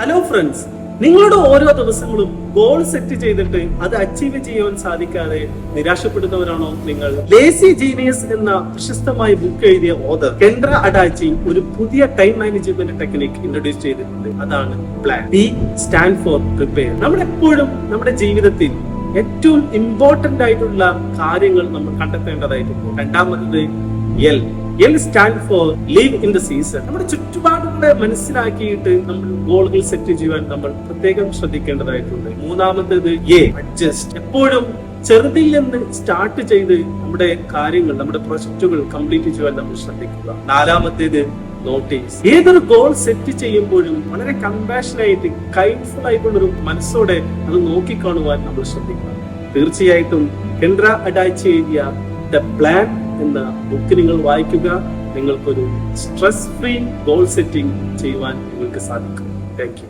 Hello friends, നിങ്ങളുടെ ഓരോ ദിവസങ്ങളും ഗോൾ സെറ്റ് ചെയ്തിട്ട് അത് അച്ചീവ് ചെയ്യാൻ സാധിക്കാതെ നിരാശപ്പെടുന്നവരാണോ നിങ്ങൾ? ലേസി ജീനിയസ് എന്ന പ്രശസ്തമായ ബുക്ക് എഴുതിയ ഓതർ കെൻഡ്ര അഡാച്ചി ഒരു പുതിയ ടൈം മാനേജ്മെന്റ് ടെക്നിക് ഇൻട്രൊഡ്യൂസ് ചെയ്തിട്ടുണ്ട്. അതാണ് plan. P stand for prepare. നമ്മളെപ്പോഴും നമ്മുടെ ജീവിതത്തിൽ ഏറ്റവും ഇമ്പോർട്ടന്റ് ആയിട്ടുള്ള കാര്യങ്ങൾ നമ്മൾ കണ്ടെത്തേണ്ടതായിട്ടുണ്ട്. രണ്ടാമത് L stand for leave in the season. നമ്മുടെ ചുറ്റുപാടുകളെ മനസ്സിലാക്കിയിട്ട് നമ്മൾ ഗോളുകൾ സെറ്റ് ചെയ്യാൻ നമ്മൾ പ്രത്യേകം ശ്രദ്ധിക്കേണ്ടതായിട്ടുണ്ട്. മൂന്നാമത്തേത് അഡ്ജസ്റ്റ്. എപ്പോഴും ചെറുതിൽ നിന്ന് സ്റ്റാർട്ട് ചെയ്ത് നമ്മുടെ കാര്യങ്ങൾ, നമ്മുടെ പ്രൊജക്ടുകൾ കംപ്ലീറ്റ് ചെയ്യാൻ നമ്മൾ ശ്രദ്ധിക്കുക. നാലാമത്തേത് നോട്ടീസ്. ഏതൊരു ഗോൾ സെറ്റ് ചെയ്യുമ്പോഴും വളരെ കമ്പാഷനായിട്ട്, കൈൻഡ്ഫുൾ ആയിട്ടുള്ള ഒരു മനസ്സോടെ അത് നോക്കിക്കാണുവാൻ നമ്മൾ ശ്രദ്ധിക്കുക. തീർച്ചയായിട്ടും കെൻഡ്ര അഡാച്ചി എഴുതിയ ദ പ്ലാൻ എന്ന ബുക്ക് നിങ്ങൾ വായിക്കുക. നിങ്ങൾക്കൊരു സ്ട്രെസ് ഫ്രീ ഗോൾ സെറ്റിംഗ് ചെയ്യുവാൻ നിങ്ങൾക്ക് സാധിക്കും. Thank you.